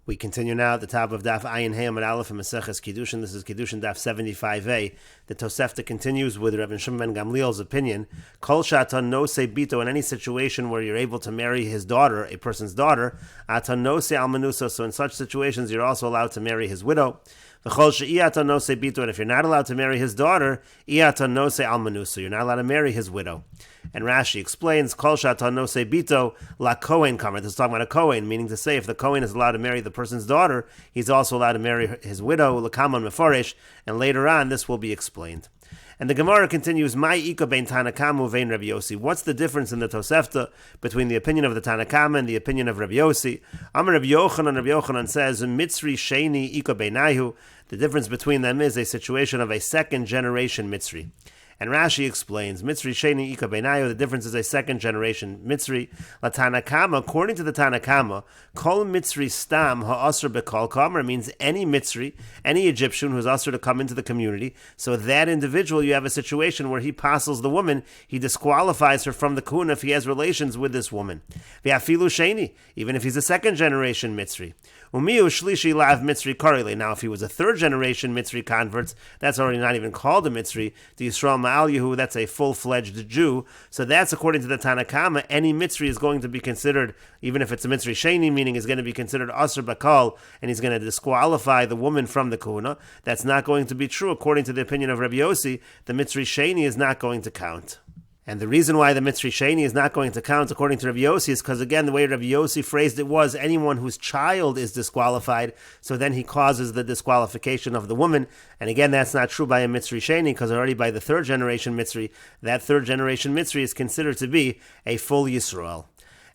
We continue now at the top of Daf Ayin Hey Amud Aleph and Meseches Kiddushin. This is Kiddushin Daf 75a. The Tosefta continues with Rabbi Shimon ben Gamliel's opinion. Kol shatan nose bito, in any situation where you're able to marry his daughter, a person's daughter, atan nose almanusa. So in such situations, you're also allowed to marry his widow. V'chol she'iyatan nose bito, and if you're not allowed to marry his daughter, iyatan nose almanusa, you're not allowed to marry his widow. And Rashi explains, Kol shatan nose bito la kohen kamer. This is talking about a kohen, meaning to say if the kohen is allowed to marry the person's daughter, he's also allowed to marry his widow, l'kaman meforesh, and later on this will be explained. And the Gemara continues, Mai ika bein Tanakamu vein Rabbi Yossi. What's the difference in the Tosefta between the opinion of the Tanakama and the opinion of Rabbi Yossi? Amar Rabbi Yochanan says, Mitzri sheni ika beinayu. The difference between them is a situation of a second generation Mitzri. And Rashi explains, Mitzri Sheni Ika Beinayu, the difference is a second generation Mitzri. La Tanakama, according to the Tanakama, Kol Mitzri Stam Ha'asr Bekal Kamer means any Mitzri, any Egyptian who's asr to come into the community. So that individual, you have a situation where he passes the woman, he disqualifies her from the kuna if he has relations with this woman. V'afilu Sheni, even if he's a second generation Mitzri. Umiu Shlishi Lav Mitzri Karile. Now, if he was a third generation Mitzri converts, that's already not even called a Mitzri. The Yisrael Ma'al Yehu, that's a full-fledged Jew. So that's according to the Tanakama. Any Mitzri is going to be considered, even if it's a Mitzri Sheni, meaning is going to be considered Asr Bakal, and he's going to disqualify the woman from the Kuna. That's not going to be true. According to the opinion of Rabbi Yossi, the Mitzri Sheni is not going to count. And the reason why the Mitzri Sheni is not going to count, according to Rabbi Yossi, is because, again, the way Rabbi Yossi phrased it was anyone whose child is disqualified, so then he causes the disqualification of the woman. And again, that's not true by a Mitzri Sheni, because already by the third generation Mitzri, that third generation Mitzri is considered to be a full Yisrael.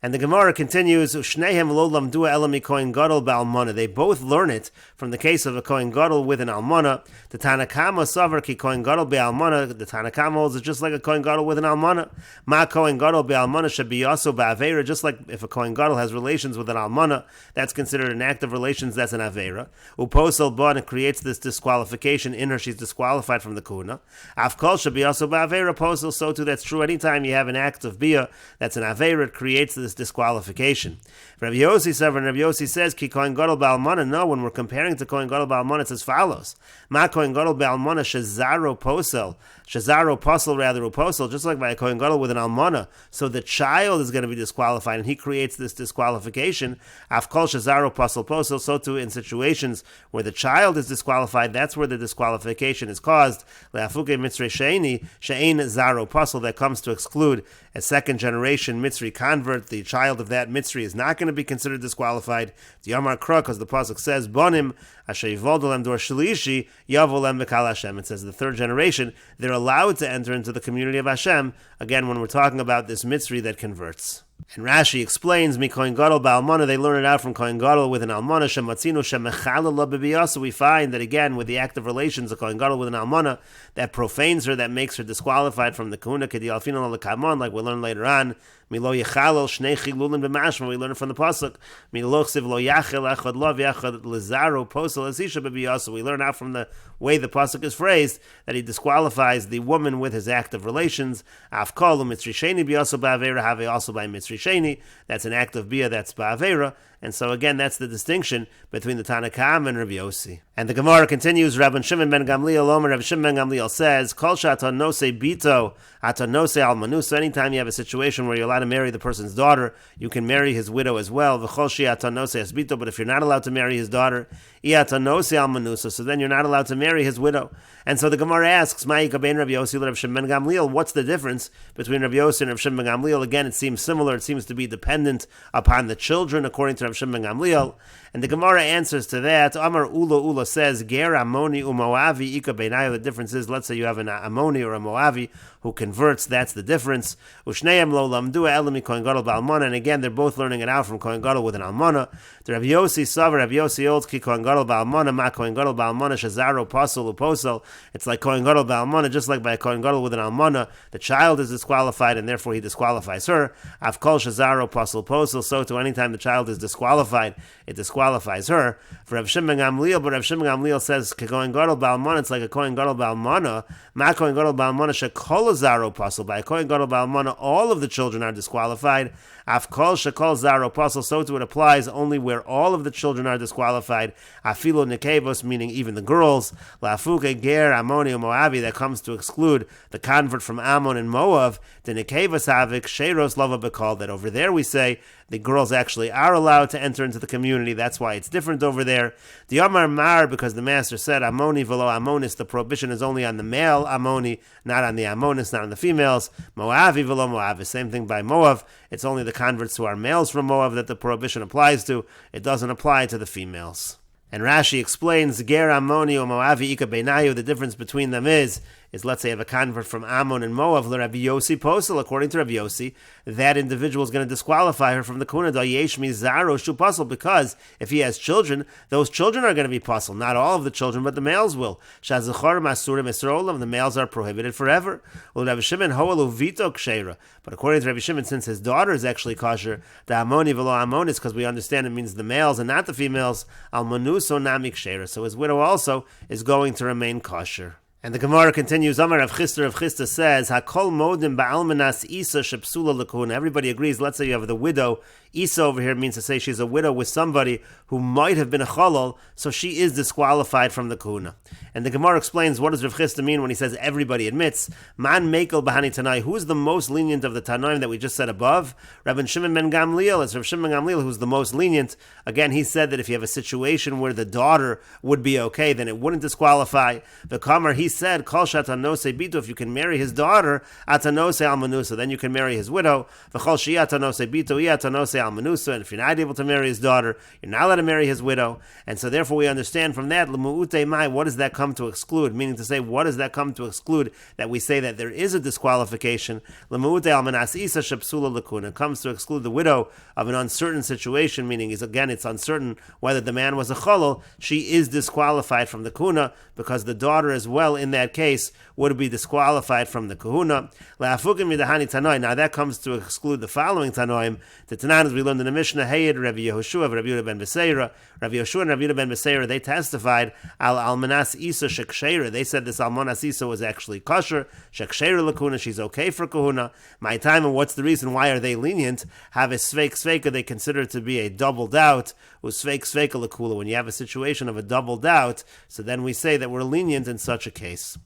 And the Gemara continues, Shnehem lo lamdu ela mi kohen gadol ba'almana. They both learn it from the case of a kohen gadol with an almana. The Tanakama savar ki kohen gadol be'almana. The Tanakama holds it just like a kohen gadol with an almana. Ma kohen gadol be'almana should be also ba'avera. Just like if a kohen gadol has relations with an almana, that's considered an act of relations. That's an avera. Uposel bon, it creates this disqualification in her. She's disqualified from the kuna. Afkol should be also ba'avera. Posel, so too that's true. Anytime you have an act of bia, that's an avera. It creates this disqualification. Rabbi Yossi says, Ki kohen gadol ba'almana. No, when we're comparing to kohen gadol ba'almana, it's as follows: Ma kohen gadol ba'almana shezaro posel, uposel, just like by a kohen gadol with an almana. So the child is going to be disqualified, and he creates this disqualification. Afkol shezaro posel, so too in situations where the child is disqualified, that's where the disqualification is caused. Le'afuke mitzri sheini she'ein zaro posel, that comes to exclude a second generation Mitzri convert. The child of that Mitzri is not going to be considered disqualified. The Yamar Kruk, as the pasuk says, Bonim asher yivoldolem dor shlishi yavolem bekal Hashem. It says the third generation, they're allowed to enter into the community of Hashem. Again, when we're talking about this Mitzri that converts. And Rashi explains, Mi kohen gadol ba'almana, they learn it out from kohen gadol with an almana, shematzinu shemechalel la b'biyasa. We find that again, with the act of relations, a kohen gadol with an almana, that profanes her, that makes her disqualified from the kuna, kedi alfinon l'kamon, like we'll learn later on. Milo yechalel shnei chilulin b'mashma, we learn it from the pasuk. Milo chsiv lo yachel echad lo v'yachad lezaro posel esisha b'biyasa. We learn out from the way the pasuk is phrased that he disqualifies the woman with his act of relations. Afkol u'mitzri sheni b'yasa ba'avera have also by mitzri sheni. That's an act of bia, that's ba'avera. And so again, that's the distinction between the Tanakam and Rabbi Yossi. And the Gemara continues, Rabbi Shimon ben Gamliel, Rabbi Shimon ben Gamliel says, Kol shatan nose bito, atan nose almanu. So anytime you have a situation where you're allowed to marry the person's daughter, you can marry his widow as well. V'chol she'atan nose bito. But if you're not allowed to marry his daughter, atan nose almanusa. So then you're not allowed to marry his widow. And so the Gemara asks, Ma'ika ben Rabbi Yossi, Rabbi Shimon ben Gamliel, what's the difference between Rabbi Yossi and Rabbi Shimon ben Gamliel? Again, it seems similar. It seems to be dependent upon the children, according to Rabbi Shimon ben Gamliel. And the Gemara answers to that. Amar Ula says, Ger Amoni uMoavi Ika Beinayu. The difference is, let's say you have an Amoni or a Moavi who converts, that's the difference. Ushneim lo lamdu elami kohen gadol ba'almana. And again, they're both learning it out from kohen gadol with an almana. The Rabbi Yossi savar, Rabbi Yossi holds ki kohen gadol ba'almana, ma kohen gadol ba'almana shazaro pasol uposel. It's like kohen gadol ba'almana, just like by a kohen gadol with an almana, the child is disqualified, and therefore he disqualifies her. Avkol shazaro pasol posel. So to anytime the child is disqualified, it disqualifies her. For Rav Shimon Gamliel, but Rav Shimon Gamliel says, kohen gadol ba'almana, it's like a kohen gadol ba'almana, ma kohen gadol ba'almana shekol kol zaro pasul. By a kohen gadol ba'almana, all of the children are disqualified. Af kol shekol zaro pasul, so to it applies only where all of the children are disqualified. Afilo nekevos, meaning even the girls. La'afuke ger Ammoni or Moavi, that comes to exclude the convert from Ammon and Moab. The nekevos havik sheiros lava bekal, that over there we say the girls actually are allowed to enter into the community. That's why it's different over there. The Amar Mar, because the master said Ammoni velo Ammonis, the prohibition is only on the male Ammoni, not on the Ammonis, not on the females. Moavi velo Moavi, same thing by Moab. It's only the converts who are males from Moab that the prohibition applies to. It doesn't apply to the females. And Rashi explains, Ger Ammoni or Moavi Ika Beinayu, the difference between them is let's say you have a convert from Ammon and Moab, Rabbi Yossi Posel, according to Rabbi Yossi, that individual is going to disqualify her from the Kuna Yeshmi Zaro Shu Posel, because if he has children, those children are going to be Posel. Not all of the children, but the males will. Shazachar Masurim Esrolam, the males are prohibited forever. Rabbi Shimon Hoelu Vito Ksheira. But according to Rabbi Shimon, since his daughter is actually kosher, the Ammoni velo Ammonis, because we understand it means the males and not the females, Al Manuso Nami Ksheira. So his widow also is going to remain kosher. And the Gemara continues, Amar Rav Chisda says, Hakol modim ba'almanas isa shepsula l'kuhuna. Everybody agrees, let's say you have the widow. Isa over here means to say she's a widow with somebody who might have been a cholol, so she is disqualified from the kuhuna. And the Gemara explains, what does Rav Chisda mean when he says everybody admits? Man mekel b'hani tanai. Who is the most lenient of the tanaim that we just said above? Rabbi Shimon ben Gamliel. It's Rav Shimon ben Gamliel who's the most lenient. Again, he said that if you have a situation where the daughter would be okay, then it wouldn't disqualify. The Kamar, he said, Kol shatanose bitu, if you can marry his daughter, atanose almanusa, then you can marry his widow. V'chol shi atanose bitu, atanose almanusa, and if you're not able to marry his daughter, you're not allowed to marry his widow. And so therefore we understand from that, l'mu'ute mai, what does that come to exclude? Meaning to say, what does that come to exclude? That we say that there is a disqualification. L'mu'ute almanas isa shepsula l'kuna. It comes to exclude the widow of an uncertain situation, meaning is again, it's uncertain whether the man was a cholol. She is disqualified from the kuna, because the daughter as well in that case would be disqualified from the kahuna. Now that comes to exclude the following tanoim. The Tanan, as we learned in the Mishnah, Hayed, Rabbi Yehoshua, Rabbi Yehuda ben Beseira. Rabbi Yehoshua and Rabbi Yehuda ben Beseira, they testified, Al Almanas Isa Sheksheira. They said this Almanas Isa was actually kosher. Sheksheira lakuna, she's okay for kahuna. My time, and what's the reason? Why are they lenient? Have a sveik sveika, they consider it to be a double doubt. Sveik sveika lakula. When you have a situation of a double doubt, so then we say that we're lenient in such a case.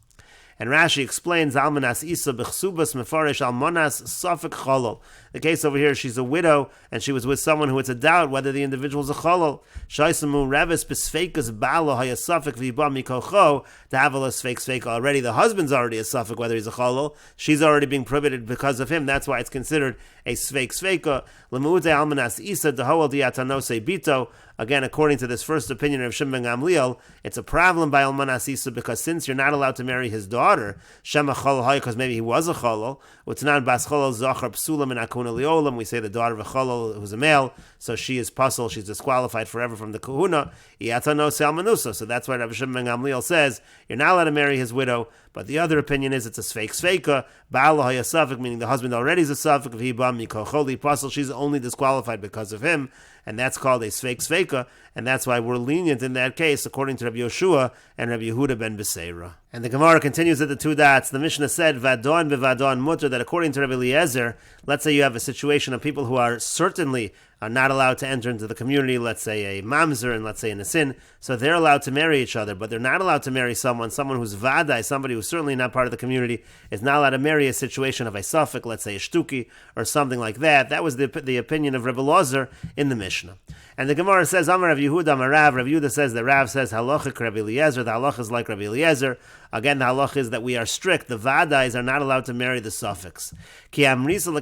And Rashi explains, Almanas Isa b'chsubas mefarish almanas safek cholol. The case over here, she's a widow, and she was with someone who it's a doubt whether the individual is a cholol. Shaisamu reves b'sfeikas balo hayasafek v'yiba mikocho ta'avala sfeik sfeika. Already the husband's already a safek whether he's a cholol. She's already being prohibited because of him. That's why it's considered a sfeik sfeika. Lemuute almanas Isa dehoel diatanose bito. Again, according to this first opinion of Shimon ben Gamliel, it's a problem by Almanas Isa, because since you're not allowed to marry his daughter, Shema Cholol Hay, because maybe he was a Cholol, Utnan Bas Cholol Zachar Psulam and Akuna Liolam, we say the daughter of a Cholol who's a male, so she is puzzled, she's disqualified forever from the Kahuna, Iatano Salmanusa. So that's why Rabbi Shimon ben Gamliel says, you're not allowed to marry his widow. But the other opinion is it's a sfeik sveika, Baal hayasafik, meaning the husband already is a safik, v'hibam mikocholi pasal, she's only disqualified because of him, and that's called a sfeik sveika, and that's why we're lenient in that case, according to Rabbi Yoshua and Rabbi Yehuda ben Beseira. And the Gemara continues at the two dots. The Mishnah said, Vadon bevadon mutter, that according to Rabbi Eliezer, let's say you have a situation of people who are certainly are not allowed to enter into the community, let's say a mamzer and let's say a nesin, so they're allowed to marry each other, but they're not allowed to marry someone who's vadai, somebody who's certainly not part of the community, is not allowed to marry a situation of a suffix, let's say a shtuki, or something like that. That was the opinion of Rebbe Lozer in the Mishnah. And the Gemara says, Amar Rav Yehuda, Amar Rav. Rav Yehuda says, the Rav says, halachic Rabbi Eliezer, the halach is like Rabbi Eliezer. Again, the halach is that we are strict. The vadais are not allowed to marry the suffix. Ki amrisa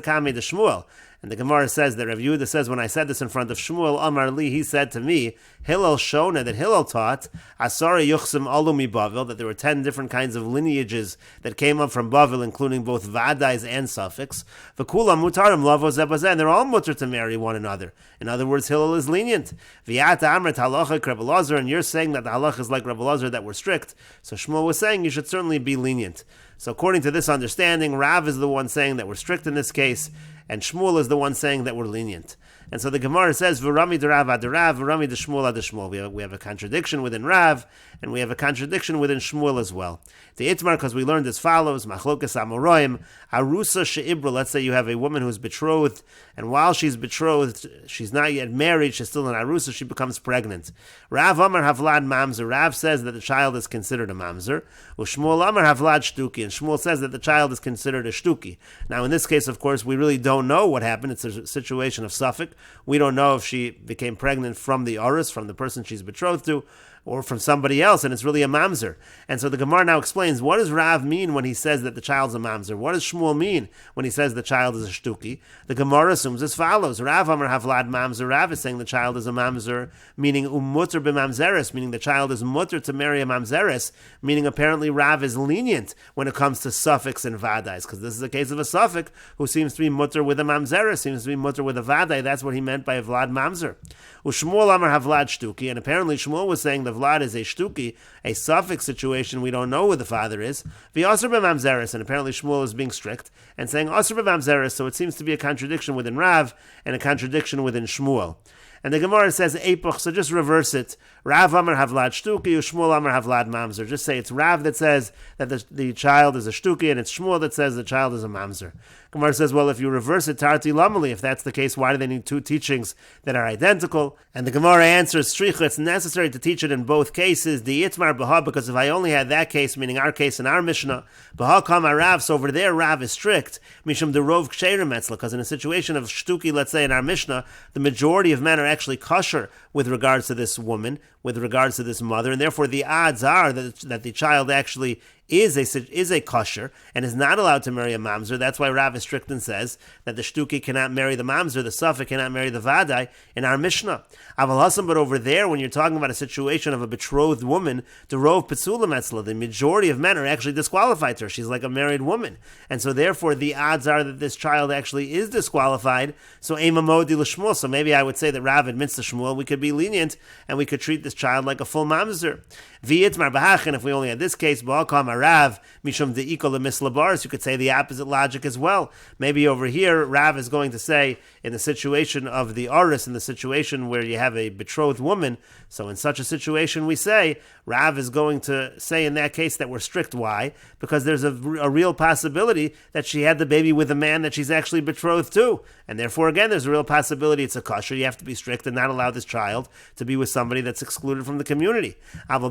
kame de Shmuel. And the Gemara says that Rav Yehuda says, when I said this in front of Shmuel, Amar Li, he said to me, Hillel Shona, that Hillel taught, Asari Yuchsim Alumi Bavel, that there were 10 different kinds of lineages that came up from Bavel, including both vadais and suffix. V'kula mutarim lavo zebazeh, and they're all mutter to marry one another. In other words, Hillel is lenient. V'yata amrit halacha Rebbe Lozer, and you're saying that the halach is like Rebbe Lozer, that we're strict. So Shmuel was saying you should certainly be lenient. So according to this understanding, Rav is the one saying that we're strict in this case, and Shmuel is the one saying that we're lenient. And so the Gemara says, V'rami de Rav ad Rav, V'rami de Shmuel ad Shmuel. We have a contradiction within Rav, and we have a contradiction within Shmuel as well. The Itmar, because we learned as follows, Machlokas Amoroim, Arusa She'ibra, let's say you have a woman who's betrothed, and while she's betrothed, she's not yet married, she's still an Arusa, she becomes pregnant. Rav Amar Havlad Mamzer, Rav says that the child is considered a Mamzer, Shmuel Amar Havlad Shtuki, and Shmuel says that the child is considered a Shtuki. Now in this case, of course, we really don't know what happened. It's a situation of Suffolk. We don't know if she became pregnant from the Arus, from the person she's betrothed to, or from somebody else, and it's really a mamzer. And so the Gemara now explains, what does Rav mean when he says that the child's a mamzer? What does Shmuel mean when he says the child is a shtuki? The Gemara assumes as follows. Rav Amar Havlad Mamzer. Rav is saying the child is a mamzer, meaning mutter b'mamzeres, meaning the child is mutter to marry a mamzeres, meaning apparently Rav is lenient when it comes to suffix and vadais, because this is a case of a suffix who seems to be mutter with a mamzeres, seems to be mutter with a vadai. That's what he meant by Vlad Mamzer. Shmuel Amar Havlad Shtuki, and apparently Shmuel was saying the Vlad is a shtuki, a suffix situation, we don't know who the father is. V'asr b'mamzeres, and apparently Shmuel is being strict and saying asr b'mamzeres, so it seems to be a contradiction within Rav and a contradiction within Shmuel. And the Gemara says epoch, so just reverse it. Rav Amar Havlad Shtuki, Shmuel Amar Havlad Mamzer. Just say it's Rav that says that the child is a Shtuki, and it's Shmuel that says the child is a Mamzer. Gemara says, well, if you reverse it, Tarti Lamali, if that's the case, why do they need two teachings that are identical? And the Gemara answers, Stricha, it's necessary to teach it in both cases. The Itmar Baha, because if I only had that case, meaning our case in our Mishnah, Baha Kama Rav, so over there Rav is strict, Mishum Derov Ksherim Etzla, because in a situation of Shtuki, let's say in our Mishnah, the majority of men are actually kosher with regards to this woman, with regards to this mother, and therefore the odds are that the child actually is a kosher and is not allowed to marry a mamzer. That's why Rav is strict and says that the shtuki cannot marry the mamzer, the suffix cannot marry the vadai in our Mishnah. Aval Hasan, but over there, when you're talking about a situation of a betrothed woman, the rov petzulam etzla, the majority of men are actually disqualified to her. She's like a married woman, and so therefore the odds are that this child actually is disqualified. So ema modi l'shmuel. So maybe I would say that Rav admits to Shmuel. We could be lenient and we could treat this child like a full mamzer. V'yitmar b'hachin, if we only had this case, ba'akam Rav mishum de'iko le'mislabaris, you could say the opposite logic as well. Maybe over here, Rav is going to say, in the situation of the aris, in the situation where you have a betrothed woman, so in such a situation we say, Rav is going to say in that case that we're strict. Why? Because there's a real possibility that she had the baby with a man that she's actually betrothed to. And therefore, again, there's a real possibility it's a kosher. You have to be strict and not allow this child to be with somebody that's excluded from the community. But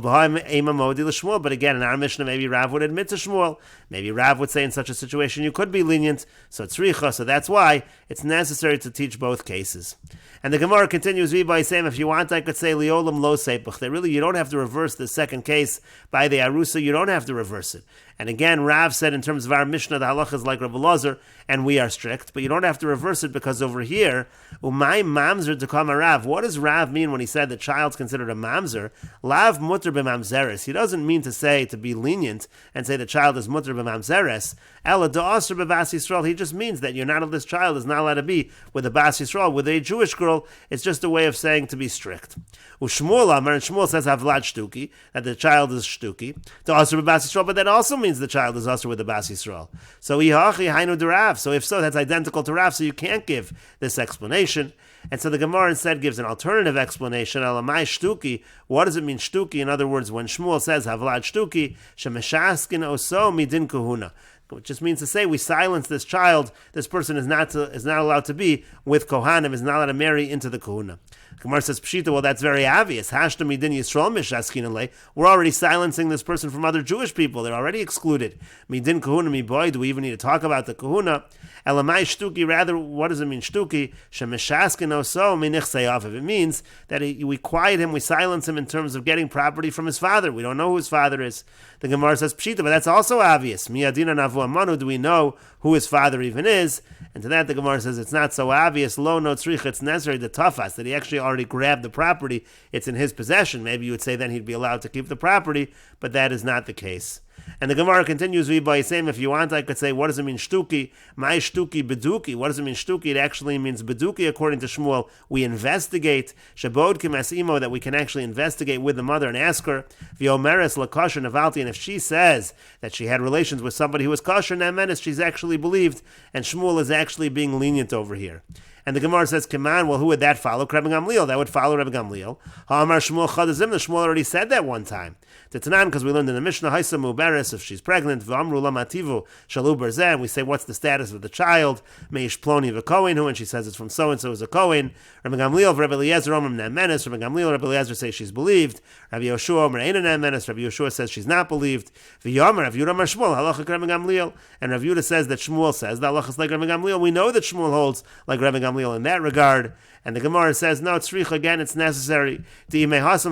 again, in our Mishnah, maybe Rav would admit to Shmuel. Maybe Rav would say in such a situation you could be lenient. So it's tzricha. So that's why it's necessary to teach both cases. And the Gemara continues by saying, if you want, I could say liolam lo seipach. That really you don't have to reverse the second case by the arusa. You don't have to reverse it. And again, Rav said in terms of our Mishnah, the halacha is like Rav Elazar, and we are strict, but you don't have to reverse it because over here, umay mamzer dekama Rav. What does Rav mean when he said the child's considered a mamzer? Lav mutter b'mamzeres. He doesn't mean to say to be lenient and say the child is mutter b'mamzeres. Ela da'asr b'bas Yisrael. He just means that this child is not allowed to be with a bas Yisrael, with a Jewish girl. It's just a way of saying to be strict. Ushmuel Amar, and Shmuel says havlad shtuki, that the child is shtuki. Da'asr b'bas Yisrael, but that also means the child is also with the bas Yisrael. So ihachi hainu d'Rav. So if so, that's identical to Rav. So you can't give this explanation. And so the Gemara instead gives an alternative explanation. Alamai shtuki. What does it mean shtuki? In other words, when Shmuel says havlad shtuki, shemeshaskin oso midin kahuna, which just means to say we silence this child. This person is not allowed to be with kohanim, is not allowed to marry into the kahuna. Gemara says pshita. Well, that's very obvious. Hashta midin Yisrael mishaskin alei. We're already silencing this person from other Jewish people. They're already excluded. Midin kahuna mi boy. Do we even need to talk about the kahuna? Elamai shtuki. Rather, what does it mean shtuki? Shemeshaskin oso minichseyav. It means that we quiet him, we silence him in terms of getting property from his father. We don't know who his father is. The Gemara says pshita, but that's also obvious. Miyadina navu amanu. Do we know who his father even is? And to that the Gemara says it's not so obvious. Lo no tzrich. It's necessary to tafas that he actually already grabbed the property. It's in his possession. Maybe you would say then he'd be allowed to keep the property, but that is not the case. And the Gemara continues by saying, if you want, I could say, what does it mean shtuki? My shtuki beduki. What does it mean shtuki? It actually means beduki, according to Shmuel. We investigate. Shabod kimas imo, that we can actually investigate with the mother and ask her. V'omeres lakosher navalti, and if she says that she had relations with somebody who was kosher, namenes, she's actually believed, and Shmuel is actually being lenient over here. And the Gemara says, Kaman, well, who would that follow? Rebbe Gamliel. That would follow Rebbe Gamliel. Ha'amar Shmuel Chadazim. The Shmuel already said that one time. Tanan, because we learned in the Mishnah, Haisa Muberes, if she's pregnant, V'amru Lamativu Shalu Berzeh, and we say, what's the status of the child? Meish Ploni V'Kohen, who, and she says it's from so-and-so is a Kohen. Rebbe Gamliel, Rebbe Eliezer, Omrim Ne'menes. Rebbe Gamliel, Rebbe Eliezer say she's believed. Rabbi Yoshua, Omer Eina Ne'menes. Rabbi Yoshua says she's not believed. V'yomer, Rav Yehuda Mar Shmuel, Halachak Rebbe Gamliel. And Rav Yehuda says that Shmuel says, the halachas like Rebbe Gamliel. We know that Shmuel holds like Rebbe Gamliel in that regard. And the Gemara says, no, tzrich, again, it's necessary. Because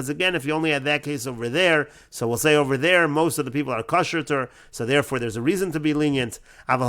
again, if you only had that case over there, so we'll say over there, most of the people are kosher to her, so therefore there's a reason to be lenient. But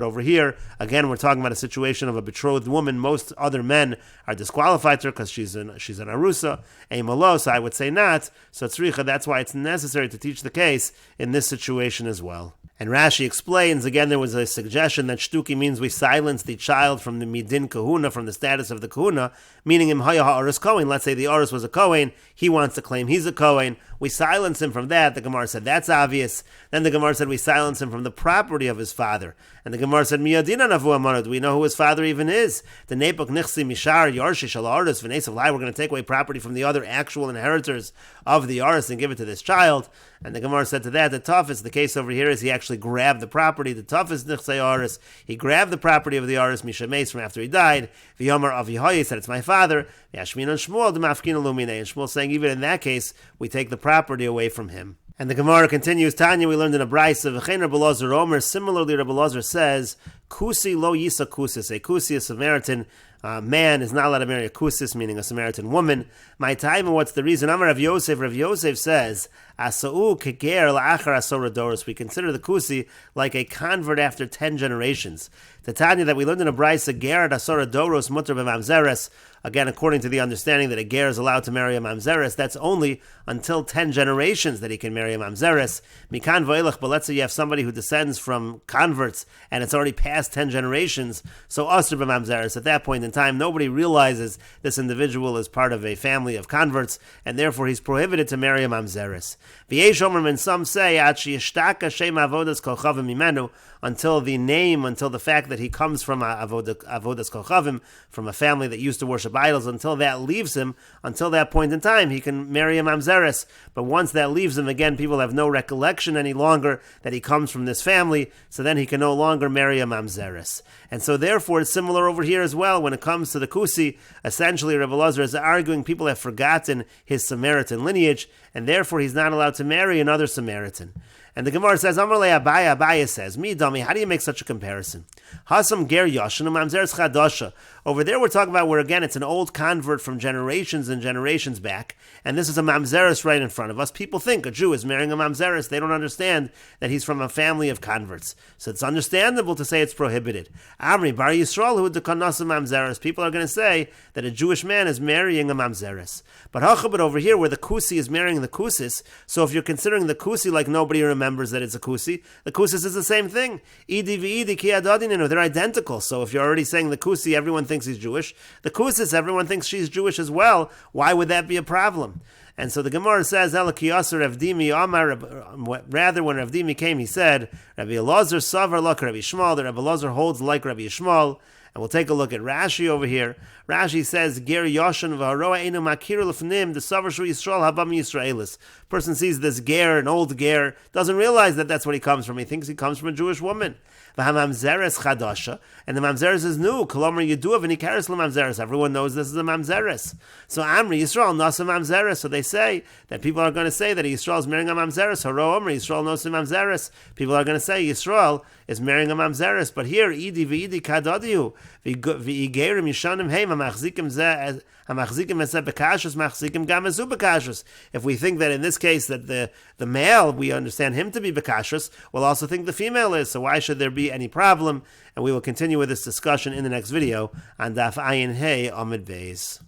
over here, again, we're talking about a situation of a betrothed woman. Most other men are disqualified to her because she's an arusa, a malo, so I would say not. So tzricha, that's why it's necessary to teach the case in this situation as well. And Rashi explains, again, there was a suggestion that shtuki means we silence the child from the midin kahuna, from the status of the kahuna, meaning him haya ha'aris kohen. Let's say the aris was a kohen, he wants to claim he's a kohen. We silence him from that. The Gemara said that's obvious. Then the Gemara said we silence him from the property of his father. And the Gemara said, miyadina navu amanu. Do we know who his father even is? The nepok nichsi mishar yarshi shal aris v'nesav lai. We're going to take away property from the other actual inheritors of the aris and give it to this child. And the Gemara said to that, the toughest, the case over here is he actually grabbed the property. The toughest nichsei aris. He grabbed the property of the aris mishameis from after he died. V'yomer avihoyi said it's my father. Yashmin and Shmuel demafkin lumine. And Shmuel saying even in that case we take the property away from him. And the Gemara continues, Tanya, we learned in a brayso, V'chein Rebbe Elazar Omer, similarly Rebbe Elazar says, Kusi lo yisa kusis, a kusi, a Samaritan man, is not allowed to marry a kusis, meaning a Samaritan woman. My time, and what's the reason? Amar Rav Yosef says, Asa'u keger la'achar asora doros. We consider the kusi like a convert after 10 generations. The Tanya that we learned in a brayso, ger asora doros mutter b'mamzeres. Again, according to the understanding that a ger is allowed to marry a mamzeres, that's only until 10 generations that he can marry a mamzeres. Mikan v'elach, but let's say you have somebody who descends from converts and it's already past 10 generations, so asur b'mamzeres. At that point in time, nobody realizes this individual is part of a family of converts, and therefore he's prohibited to marry a mamzeres. V'yesh omer, and some say, until the fact that he comes from avodas kochavim, from a family that used to worship idols, until that leaves him, until that point in time, he can marry a mamzeres. But once that leaves him, again, people have no recollection any longer that he comes from this family, so then he can no longer marry a mamzeres. And so therefore, it's similar over here as well. When it comes to the kusi, essentially Rebbe Elazar is arguing people have forgotten his Samaritan lineage, and therefore he's not allowed to marry another Samaritan. And the Gemara says, Amarle Abaya says, me dummy, how do you make such a comparison? Hasam ger yashin mamzeres chadasha. Over there we're talking about where again it's an old convert from generations and generations back, and this is a mamzeres right in front of us. People think a Jew is marrying a mamzeres. They don't understand that he's from a family of converts. So it's understandable to say it's prohibited. Amri bar Yisrael hu dekanasa mamzeres. People are going to say that a Jewish man is marrying a mamzeres. But over here where the kusi is marrying the kusis, so if you're considering the kusi like nobody remembers that it's a kusi, the kusis is the same thing. Idi v'idi ki adadininu, they're identical. So if you're already saying the kusi, everyone thinks he's Jewish. The kusis, everyone thinks she's Jewish as well. Why would that be a problem? And so the Gemara says, rather when Rav Dimi came, he said, Rabbi Elazar savar like Rabbi Yishmael, that Rabbi Elazar holds like Rabbi Yishmael. And we'll take a look at Rashi over here. Rashi says, Ger Yoshan v'haroa einu makir l'fnim, the savar shu Yisrael habam Yisraelis. Person sees this ger, an old ger, doesn't realize that that's what he comes from. He thinks he comes from a Jewish woman. V'hamamzeres chadasha, and the mamzeres is new. Kolomer yedua v'nikaris l'mamzeres. Everyone knows this is a mamzeres. So Amri Yisrael nasa mamzeres. So they say that people are going to say that Yisrael is marrying a mamzeres. Haro Amri Yisrael nasa mamzeres. People are going to say Yisrael is marrying a mamzeres. But here, idi v'idi kadadiu v'igerim yishanim heim hamachzikim zeh hamachzikim eseh bekashus machzikim gam ezu bekashus. If we think that in this case that the male, we understand him to be bekashus, we'll also think the female is. So why should there be any problem? And we will continue with this discussion in the next video on Daf Ayin Hey Amud Beis.